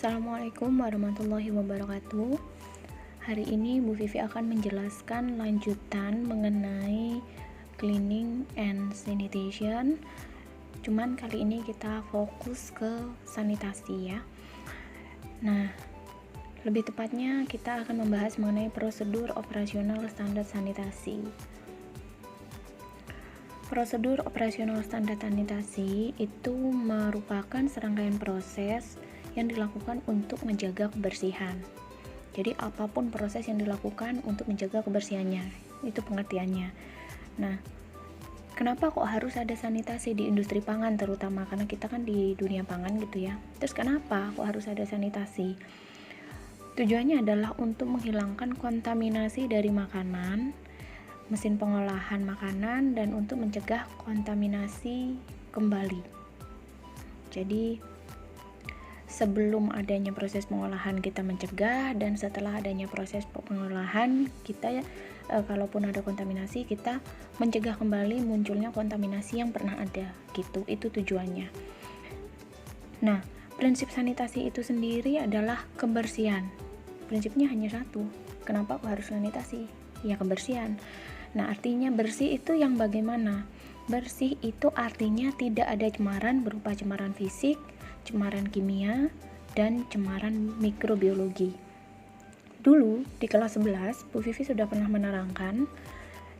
Assalamualaikum warahmatullahi wabarakatuh. Hari ini Bu Vivi akan menjelaskan lanjutan mengenai cleaning and sanitation. Cuman kali ini kita fokus ke sanitasi ya. Nah, lebih tepatnya kita akan membahas mengenai prosedur operasional standar sanitasi. Prosedur operasional standar sanitasi itu merupakan serangkaian proses yang dilakukan untuk menjaga kebersihan. Jadi apapun proses yang dilakukan untuk menjaga kebersihannya, itu pengertiannya. Nah, kenapa kok harus ada sanitasi di industri pangan terutama, karena kita kan di dunia pangan gitu ya. Terus kenapa kok harus ada sanitasi? Tujuannya adalah untuk menghilangkan kontaminasi dari makanan, mesin pengolahan makanan, dan untuk mencegah kontaminasi kembali. Jadi sebelum adanya proses pengolahan kita mencegah, dan setelah adanya proses pengolahan kita kalaupun ada kontaminasi kita mencegah kembali munculnya kontaminasi yang pernah ada gitu. Itu tujuannya. Nah, prinsip sanitasi itu sendiri adalah kebersihan. Prinsipnya hanya satu. Kenapa kok harus sanitasi? Ya, kebersihan. Nah, artinya bersih itu yang bagaimana? Bersih itu artinya tidak ada cemaran berupa cemaran fisik, cemaran kimia, dan cemaran mikrobiologi. Dulu di kelas 11, Bu Vivi sudah pernah menerangkan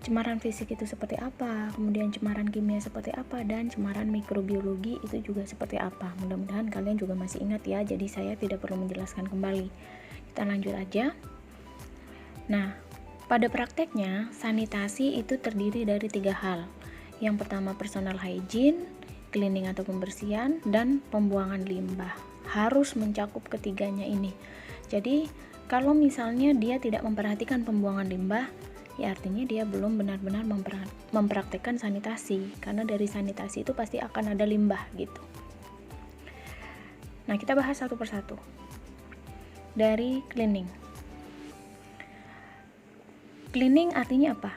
cemaran fisik itu seperti apa, kemudian cemaran kimia seperti apa, dan cemaran mikrobiologi itu juga seperti apa. Mudah-mudahan kalian juga masih ingat ya, jadi saya tidak perlu menjelaskan kembali. Kita lanjut aja. Nah, pada prakteknya, sanitasi itu terdiri dari 3 hal. Yang pertama, personal hygiene, cleaning atau pembersihan, dan pembuangan limbah. Harus mencakup ketiganya ini. Jadi kalau misalnya dia tidak memperhatikan pembuangan limbah, ya artinya dia belum benar-benar mempraktekkan sanitasi, karena dari sanitasi itu pasti akan ada limbah gitu. Nah, kita bahas satu persatu. Dari cleaning. Cleaning artinya apa?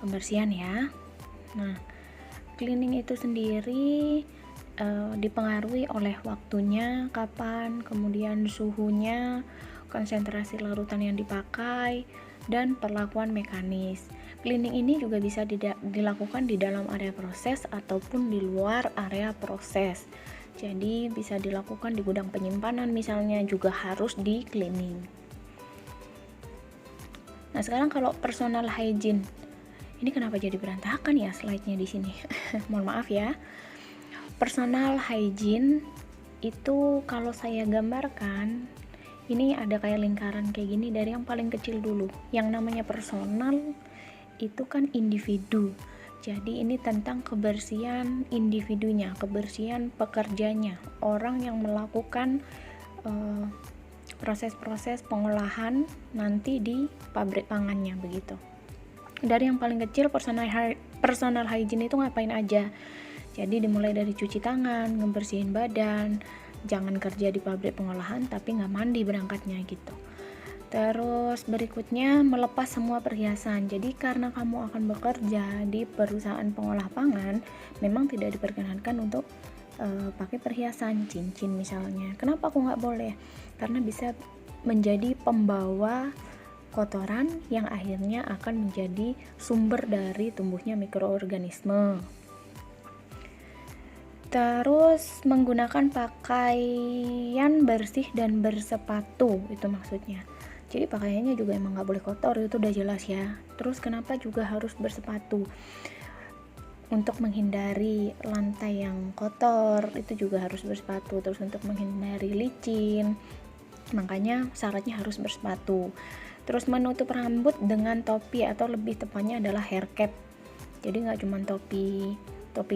Pembersihan ya. Nah, cleaning itu sendiri dipengaruhi oleh waktunya, kapan, kemudian suhunya, konsentrasi larutan yang dipakai, dan perlakuan mekanis. Cleaning ini juga bisa dilakukan di dalam area proses ataupun di luar area proses. Jadi bisa dilakukan di gudang penyimpanan misalnya, juga harus di cleaning. Nah, sekarang kalau personal hygiene, ini kenapa jadi berantakan ya slide-nya di sini? Mohon maaf ya. Personal hygiene itu kalau saya gambarkan, ini ada kayak lingkaran kayak gini dari yang paling kecil dulu. Yang namanya personal itu kan individu. Jadi ini tentang kebersihan individunya, kebersihan pekerjanya, orang yang melakukan proses-proses pengolahan nanti di pabrik pangannya begitu. Dari yang paling kecil, personal hygiene itu ngapain aja? Jadi dimulai dari cuci tangan, ngebersihin badan, jangan kerja di pabrik pengolahan tapi nggak mandi berangkatnya gitu. Terus berikutnya melepas semua perhiasan. Jadi karena kamu akan bekerja di perusahaan pengolah pangan, memang tidak diperkenankan untuk pakai perhiasan, cincin misalnya. Kenapa aku nggak boleh? Karena bisa menjadi pembawa kotoran yang akhirnya akan menjadi sumber dari tumbuhnya mikroorganisme. Terus menggunakan pakaian bersih dan bersepatu, itu maksudnya. Jadi pakaiannya juga emang nggak boleh kotor, itu udah jelas ya. Terus kenapa juga harus bersepatu? Untuk menghindari lantai yang kotor, itu juga harus bersepatu. Terus untuk menghindari licin, makanya syaratnya harus bersepatu. Terus menutup rambut dengan topi, atau lebih tepatnya adalah hair cap. Jadi nggak cuma topi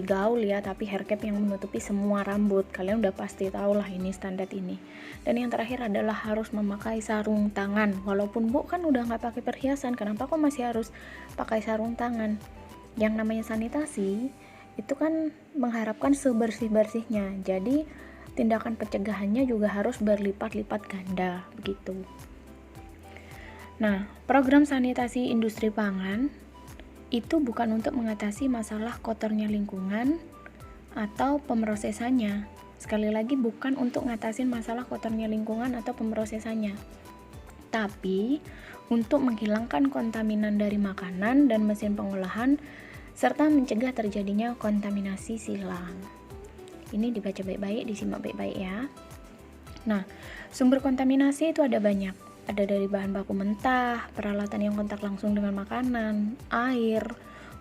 gaul ya, tapi hair cap yang menutupi semua rambut. Kalian udah pasti tahu lah ini standar ini. Dan yang terakhir adalah harus memakai sarung tangan. Walaupun Bu kan udah nggak pakai perhiasan, kenapa kok masih harus pakai sarung tangan? Yang namanya sanitasi itu kan mengharapkan sebersih-bersihnya. Jadi tindakan pencegahannya juga harus berlipat-lipat ganda begitu. Nah, program sanitasi industri pangan itu bukan untuk mengatasi masalah kotornya lingkungan atau pemrosesannya, Sekali lagi, bukan untuk ngatasin masalah kotornya lingkungan atau pemrosesannya, tapi untuk menghilangkan kontaminan dari makanan dan mesin pengolahan, serta mencegah terjadinya kontaminasi silang. Ini dibaca baik-baik, disimak baik-baik ya. Nah, sumber kontaminasi itu ada banyak. Ada dari bahan baku mentah, peralatan yang kontak langsung dengan makanan, air,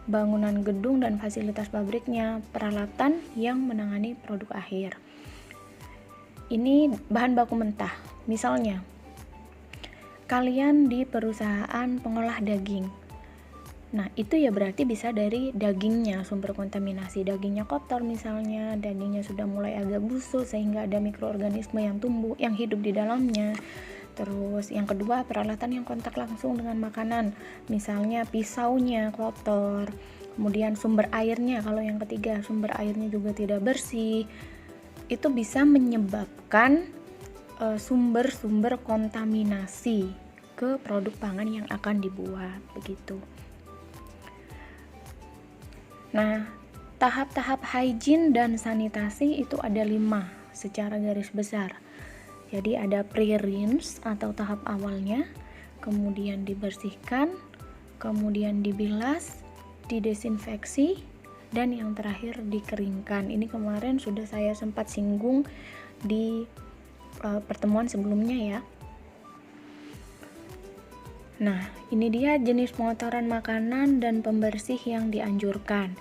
bangunan gedung dan fasilitas pabriknya, peralatan yang menangani produk akhir. Ini bahan baku mentah. Misalnya, kalian di perusahaan pengolah daging. Nah, itu ya berarti bisa dari dagingnya sumber kontaminasi. Dagingnya kotor misalnya, dagingnya sudah mulai agak busuk sehingga ada mikroorganisme yang tumbuh, yang hidup di dalamnya. Terus yang kedua, peralatan yang kontak langsung dengan makanan. Misalnya pisaunya kotor. Kemudian sumber airnya, kalau yang ketiga sumber airnya juga tidak bersih. Itu bisa menyebabkan sumber-sumber kontaminasi ke produk pangan yang akan dibuat, begitu. Nah, tahap-tahap hygiene dan sanitasi itu ada 5 secara garis besar. Jadi ada pre-rinse atau tahap awalnya, kemudian dibersihkan, kemudian dibilas, didesinfeksi, dan yang terakhir dikeringkan. Ini kemarin sudah saya sempat singgung di pertemuan sebelumnya ya. Nah, ini dia jenis pengotoran makanan dan pembersih yang dianjurkan.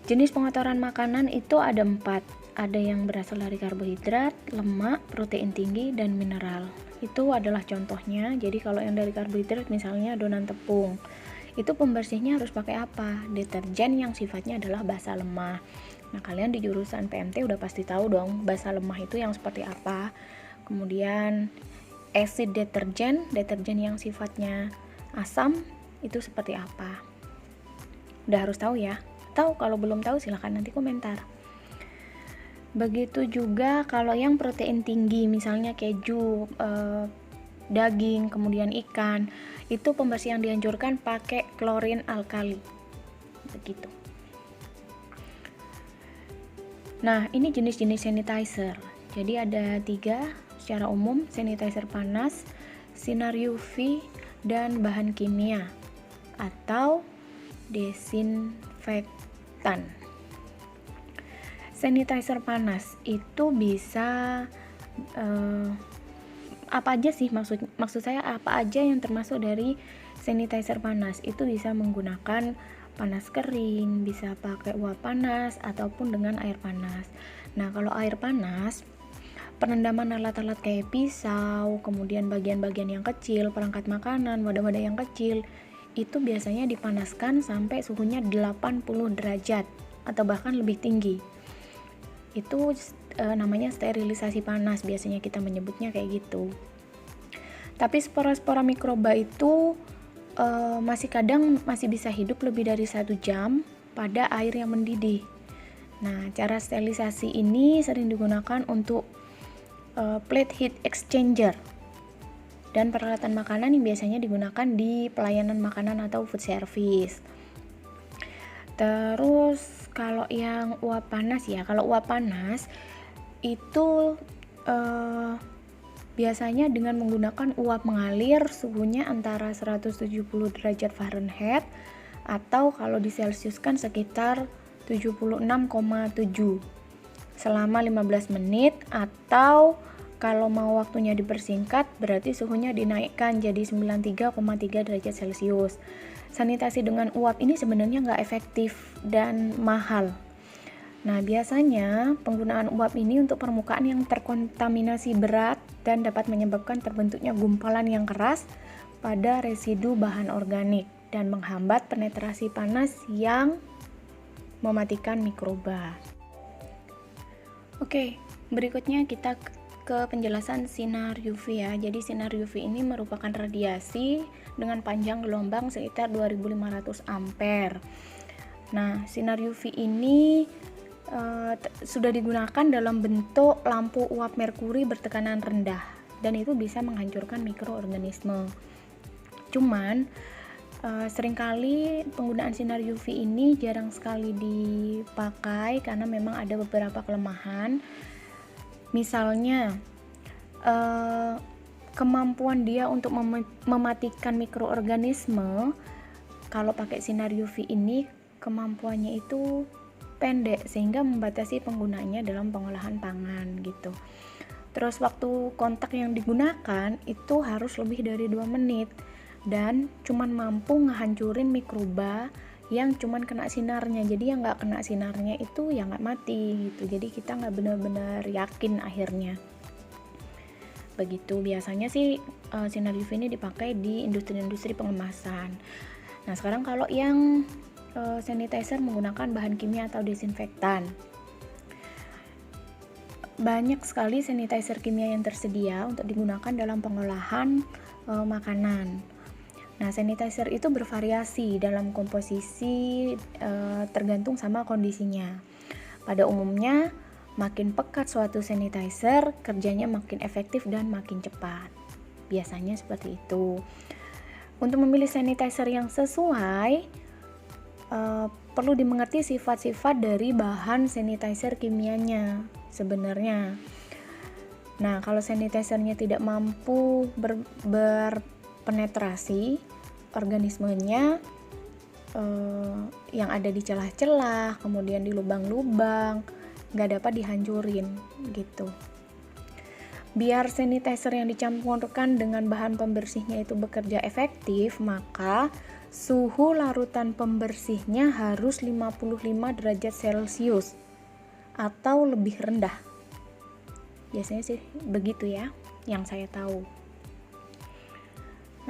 Jenis pengotoran makanan itu ada 4. Ada yang berasal dari karbohidrat, lemak, protein tinggi, dan mineral. Itu adalah contohnya. Jadi kalau yang dari karbohidrat misalnya adonan tepung, itu pembersihnya harus pakai apa? Deterjen yang sifatnya adalah basa lemah. Nah, kalian di jurusan PMT udah pasti tahu dong basa lemah itu yang seperti apa. Kemudian acid deterjen yang sifatnya asam itu seperti apa. Udah harus tahu ya. Tahu, kalau belum tahu silahkan nanti komentar. Begitu juga kalau yang protein tinggi, misalnya keju, daging, kemudian ikan, itu pembersih yang dianjurkan pakai klorin alkali, begitu. Nah, ini jenis-jenis sanitizer. Jadi ada 3 secara umum: sanitizer panas, sinar UV, dan bahan kimia atau desinfektan. Sanitizer panas itu bisa apa aja sih, maksud saya apa aja yang termasuk dari sanitizer panas. Itu bisa menggunakan panas kering, bisa pakai uap panas ataupun dengan air panas. Nah, kalau air panas, perendaman alat-alat kayak pisau, kemudian bagian-bagian yang kecil, perangkat makanan, wadah-wadah yang kecil, itu biasanya dipanaskan sampai suhunya 80 derajat atau bahkan lebih tinggi. Itu namanya sterilisasi panas, biasanya kita menyebutnya kayak gitu. Tapi spora-spora mikroba itu masih bisa hidup lebih dari 1 jam pada air yang mendidih. Nah, cara sterilisasi ini sering digunakan untuk plate heat exchanger dan peralatan makanan yang biasanya digunakan di pelayanan makanan atau food service. Terus kalau yang uap panas ya, kalau uap panas itu biasanya dengan menggunakan uap mengalir, suhunya antara 170 derajat Fahrenheit atau kalau diselsiuskan sekitar 76,7 selama 15 menit, atau kalau mau waktunya dipersingkat berarti suhunya dinaikkan jadi 93,3 derajat Celcius. Sanitasi dengan uap ini sebenarnya nggak efektif dan mahal. Nah, biasanya penggunaan uap ini untuk permukaan yang terkontaminasi berat dan dapat menyebabkan terbentuknya gumpalan yang keras pada residu bahan organik dan menghambat penetrasi panas yang mematikan mikroba. Oke, berikutnya kita ke penjelasan sinar UV ya. Jadi sinar UV ini merupakan radiasi dengan panjang gelombang sekitar 2500 ampere. Nah, sinar UV ini sudah digunakan dalam bentuk lampu uap merkuri bertekanan rendah dan itu bisa menghancurkan mikroorganisme. Cuman Seringkali penggunaan sinar UV ini jarang sekali dipakai karena memang ada beberapa kelemahan. Misalnya kemampuan dia untuk mematikan mikroorganisme kalau pakai sinar UV ini kemampuannya itu pendek sehingga membatasi penggunaannya dalam pengolahan pangan gitu. Terus waktu kontak yang digunakan itu harus lebih dari 2 menit dan cuman mampu ngehancurin mikroba yang cuman kena sinarnya. Jadi yang nggak kena sinarnya itu ya nggak mati gitu. Jadi kita nggak benar-benar yakin akhirnya. Begitu biasanya sih sinar UV ini dipakai di industri-industri pengemasan. Nah sekarang kalau yang sanitizer menggunakan bahan kimia atau desinfektan. Banyak sekali sanitizer kimia yang tersedia untuk digunakan dalam pengolahan makanan. Nah, sanitizer itu bervariasi dalam komposisi tergantung sama kondisinya. Pada umumnya, makin pekat suatu sanitizer, kerjanya makin efektif dan makin cepat. Biasanya seperti itu. Untuk memilih sanitizer yang sesuai, perlu dimengerti sifat-sifat dari bahan sanitizer kimianya sebenarnya. Nah, kalau sanitizernya tidak mampu berpenetrasi organismenya yang ada di celah-celah, kemudian di lubang-lubang, nggak dapat dihancurin gitu. Biar sanitizer yang dicampurkan dengan bahan pembersihnya itu bekerja efektif, maka suhu larutan pembersihnya harus 55 derajat Celcius atau lebih rendah. Biasanya sih begitu ya, yang saya tahu.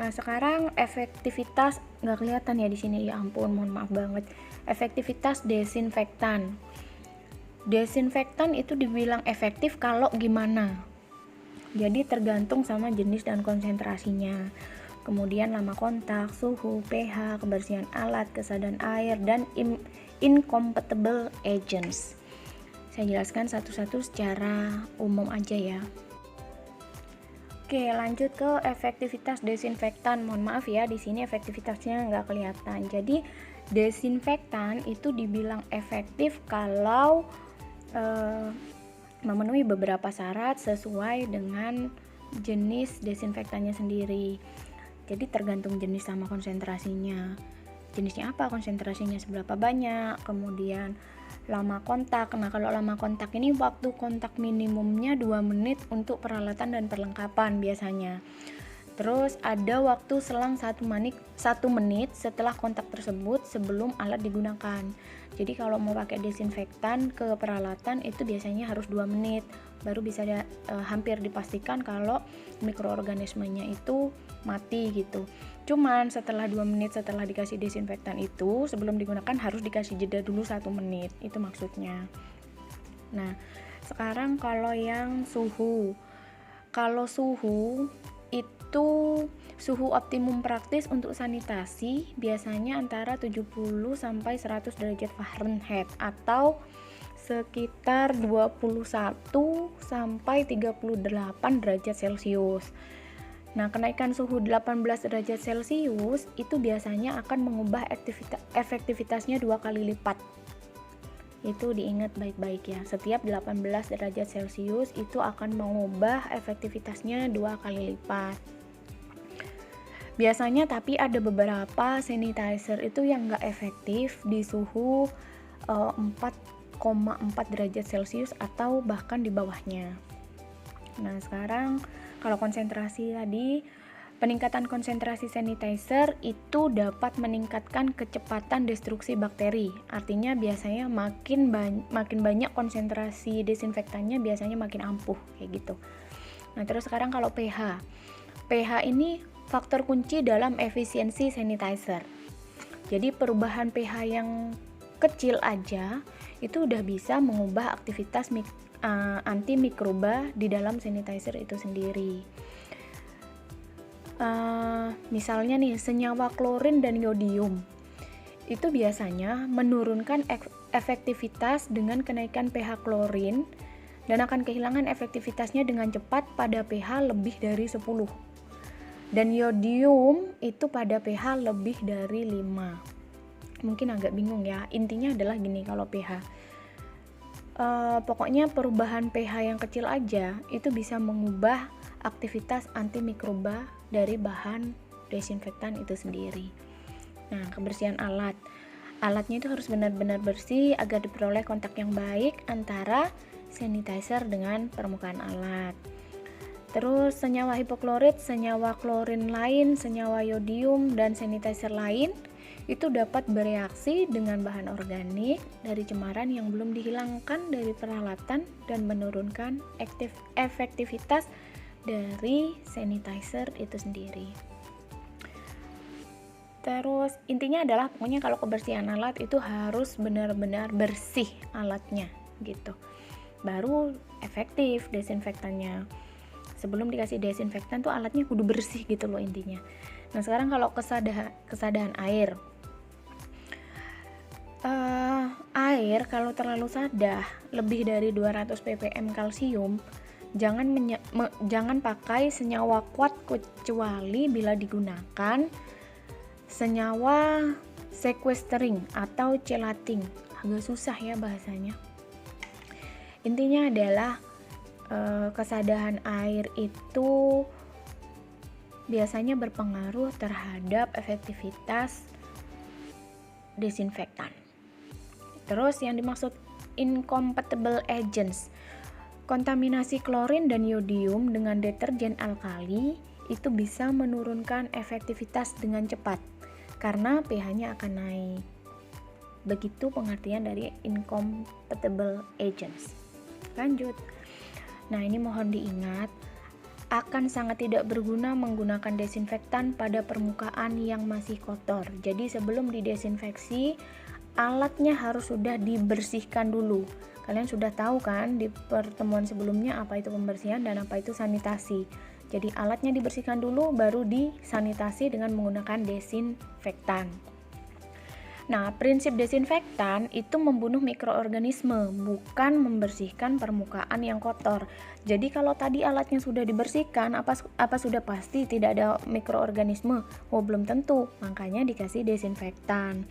Nah, sekarang efektivitas nggak kelihatan ya di sini, ya ampun, mohon maaf banget. Efektivitas desinfektan. Desinfektan itu dibilang efektif kalau gimana? Jadi tergantung sama jenis dan konsentrasinya. Kemudian lama kontak, suhu, pH, kebersihan alat, kesadaran air, dan incompatible agents. Saya jelaskan satu-satu secara umum aja ya. Oke, lanjut ke efektivitas desinfektan. Mohon maaf ya, di sini efektivitasnya nggak kelihatan. Jadi desinfektan itu dibilang efektif kalau memenuhi beberapa syarat sesuai dengan jenis desinfektannya sendiri. Jadi tergantung jenis sama konsentrasinya. Jenisnya apa, konsentrasinya seberapa banyak, kemudian lama kontak. Nah, kalau lama kontak ini waktu kontak minimumnya 2 menit untuk peralatan dan perlengkapan biasanya. Terus ada waktu selang 1 menit setelah kontak tersebut sebelum alat digunakan. Jadi kalau mau pakai desinfektan ke peralatan itu biasanya harus 2 menit baru bisa hampir dipastikan kalau mikroorganismenya itu mati gitu. Cuman setelah 2 menit setelah dikasih desinfektan itu, sebelum digunakan harus dikasih jeda dulu 1 menit, itu maksudnya. Nah, sekarang kalau yang suhu. Kalau suhu itu suhu optimum praktis untuk sanitasi biasanya antara 70 sampai 100 derajat Fahrenheit atau sekitar 21 sampai 38 derajat Celcius. Nah, kenaikan suhu 18 derajat Celcius itu biasanya akan mengubah efektivitasnya 2 kali lipat. Itu diingat baik-baik ya. Setiap 18 derajat Celcius itu akan mengubah efektivitasnya 2 kali lipat. Biasanya tapi ada beberapa sanitizer itu yang nggak efektif di suhu 4,4 derajat Celcius atau bahkan di bawahnya. Nah, sekarang kalau konsentrasi tadi, peningkatan konsentrasi sanitizer itu dapat meningkatkan kecepatan destruksi bakteri. Artinya biasanya makin banyak konsentrasi desinfektannya biasanya makin ampuh kayak gitu. Nah, terus sekarang kalau pH. pH ini faktor kunci dalam efisiensi sanitizer. Jadi perubahan pH yang kecil aja itu udah bisa mengubah aktivitas antimikroba di dalam sanitizer itu sendiri. Misalnya nih, senyawa klorin dan yodium itu biasanya menurunkan efektivitas dengan kenaikan pH klorin dan akan kehilangan efektivitasnya dengan cepat pada pH lebih dari 10. Dan yodium itu pada pH lebih dari 5. Mungkin agak bingung ya, intinya adalah gini kalau pH. Pokoknya perubahan pH yang kecil aja itu bisa mengubah aktivitas antimikroba dari bahan desinfektan itu sendiri. Nah, kebersihan alat. Alatnya itu harus benar-benar bersih agar diperoleh kontak yang baik antara sanitizer dengan permukaan alat. Terus senyawa hipoklorit, senyawa klorin lain, senyawa yodium, dan sanitizer lain itu dapat bereaksi dengan bahan organik dari cemaran yang belum dihilangkan dari peralatan dan menurunkan efektivitas dari sanitizer itu sendiri. Terus intinya adalah pokoknya kalau kebersihan alat itu harus benar-benar bersih alatnya gitu. Baru efektif desinfektannya. Sebelum dikasih desinfektan tuh alatnya kudu bersih gitu loh intinya. Nah, sekarang kalau kesadahan air. Air kalau terlalu sadah lebih dari 200 ppm kalsium, jangan pakai senyawa kuat kecuali bila digunakan senyawa sequestering atau chelating. Agak susah ya bahasanya. Intinya adalah kesadahan air itu biasanya berpengaruh terhadap efektivitas desinfektan. Terus yang dimaksud incompatible agents, kontaminasi klorin dan yodium dengan deterjen alkali itu bisa menurunkan efektivitas dengan cepat karena pH-nya akan naik. Begitu pengertian dari incompatible agents. Lanjut. Nah, ini mohon diingat, akan sangat tidak berguna menggunakan desinfektan pada permukaan yang masih kotor. Jadi sebelum didesinfeksi, alatnya harus sudah dibersihkan dulu. Kalian sudah tahu kan di pertemuan sebelumnya apa itu pembersihan dan apa itu sanitasi. Jadi alatnya dibersihkan dulu baru disanitasi dengan menggunakan desinfektan. Nah, prinsip desinfektan itu membunuh mikroorganisme, bukan membersihkan permukaan yang kotor. Jadi kalau tadi alatnya sudah dibersihkan, apa sudah pasti tidak ada mikroorganisme? Oh, belum tentu. Makanya dikasih desinfektan.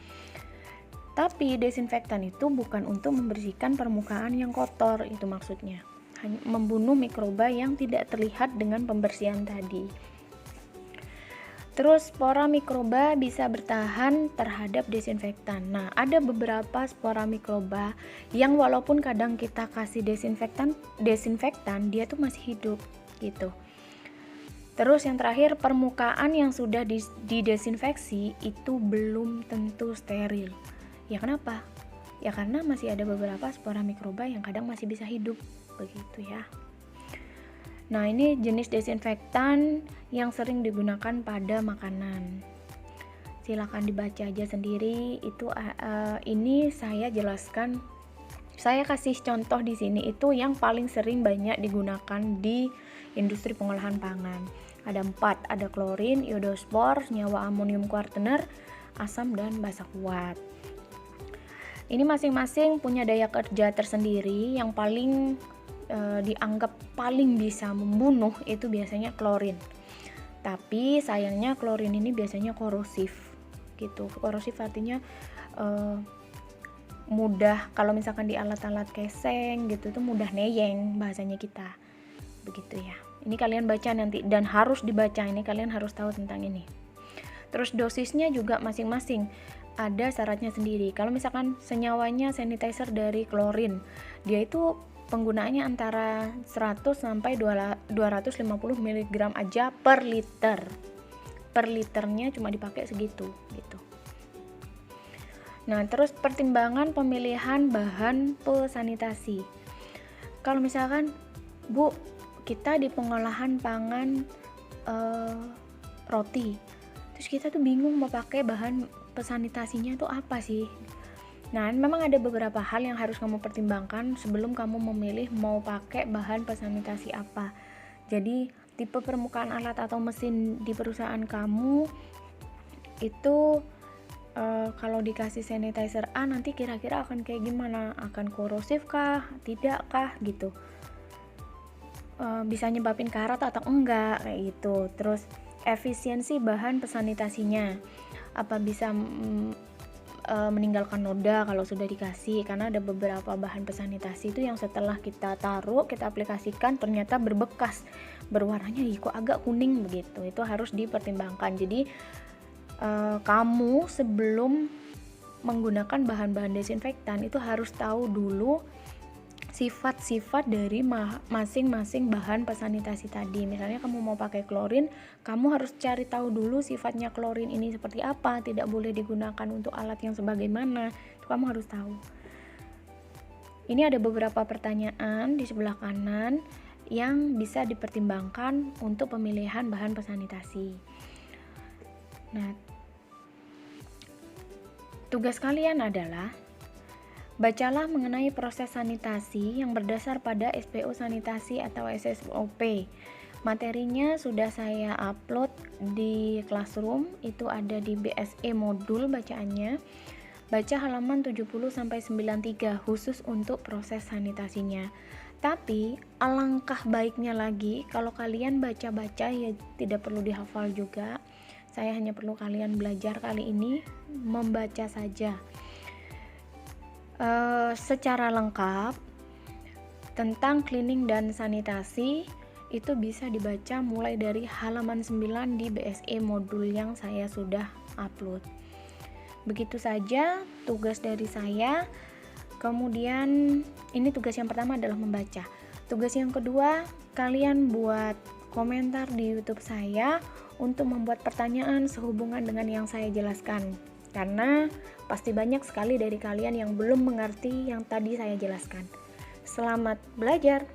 Tapi desinfektan itu bukan untuk membersihkan permukaan yang kotor, itu maksudnya. Hanya membunuh mikroba yang tidak terlihat dengan pembersihan tadi. Terus spora mikroba bisa bertahan terhadap desinfektan. Nah, ada beberapa spora mikroba yang walaupun kadang kita kasih desinfektan dia tuh masih hidup gitu. Terus yang terakhir, permukaan yang sudah didesinfeksi itu belum tentu steril. Ya kenapa? Ya karena masih ada beberapa spora mikroba yang kadang masih bisa hidup, begitu ya. Nah, ini jenis desinfektan yang sering digunakan pada makanan. Silakan dibaca aja sendiri. Ini saya jelaskan. Saya kasih contoh di sini itu yang paling sering banyak digunakan di industri pengolahan pangan. Ada 4, ada klorin, iodospor, senyawa amonium kuartener, asam dan basa kuat. Ini masing-masing punya daya kerja tersendiri. Yang paling dianggap paling bisa membunuh itu biasanya klorin. Tapi sayangnya klorin ini biasanya korosif gitu. Korosif artinya mudah, kalau misalkan di alat-alat keseng gitu tuh mudah neyeng bahasanya kita. Begitu ya. Ini kalian baca nanti dan harus dibaca, ini kalian harus tahu tentang ini. Terus dosisnya juga masing-masing ada syaratnya sendiri. Kalau misalkan senyawanya sanitizer dari klorin, dia itu penggunaannya antara 100 sampai 250 mg aja per liter. Per liternya cuma dipakai segitu gitu. Nah, terus pertimbangan pemilihan bahan pesanitasi. Kalau misalkan, Bu, kita di pengolahan pangan roti, terus kita tuh bingung mau pakai bahan pesanitasinya itu apa sih? Nah, memang ada beberapa hal yang harus kamu pertimbangkan sebelum kamu memilih mau pakai bahan pesanitasi apa. Jadi, tipe permukaan alat atau mesin di perusahaan kamu itu kalau dikasih sanitizer A nanti kira-kira akan kayak gimana? Akan korosif kah? Tidak kah? Gitu. Bisa nyebabin karat atau enggak kayak gitu. Terus efisiensi bahan pesanitasinya, apa bisa meninggalkan noda kalau sudah dikasih, karena ada beberapa bahan pesanitasi itu yang setelah kita taruh, kita aplikasikan ternyata berbekas, berwarnanya kok agak kuning begitu. Itu harus dipertimbangkan. Jadi kamu sebelum menggunakan bahan-bahan desinfektan itu harus tahu dulu sifat-sifat dari masing-masing bahan pesanitasi tadi. Misalnya kamu mau pakai klorin, kamu harus cari tahu dulu sifatnya klorin ini seperti apa, tidak boleh digunakan untuk alat yang sebagaimana, itu kamu harus tahu. Ini ada beberapa pertanyaan di sebelah kanan yang bisa dipertimbangkan untuk pemilihan bahan pesanitasi. Nah, tugas kalian adalah bacalah mengenai proses sanitasi yang berdasar pada SPO sanitasi atau SSOP. Materinya sudah saya upload di Classroom, itu ada di BSE modul bacaannya. Baca halaman 70-93 khusus untuk proses sanitasinya. Tapi alangkah baiknya lagi kalau kalian baca-baca, ya tidak perlu dihafal juga. Saya hanya perlu kalian belajar kali ini membaca saja. Secara lengkap tentang cleaning dan sanitasi itu bisa dibaca mulai dari halaman 9 di BSE modul yang saya sudah upload. Begitu saja tugas dari saya. Kemudian ini tugas yang pertama adalah membaca. Tugas yang kedua, kalian buat komentar di YouTube saya untuk membuat pertanyaan sehubungan dengan yang saya jelaskan. Karena pasti banyak sekali dari kalian yang belum mengerti yang tadi saya jelaskan. Selamat belajar!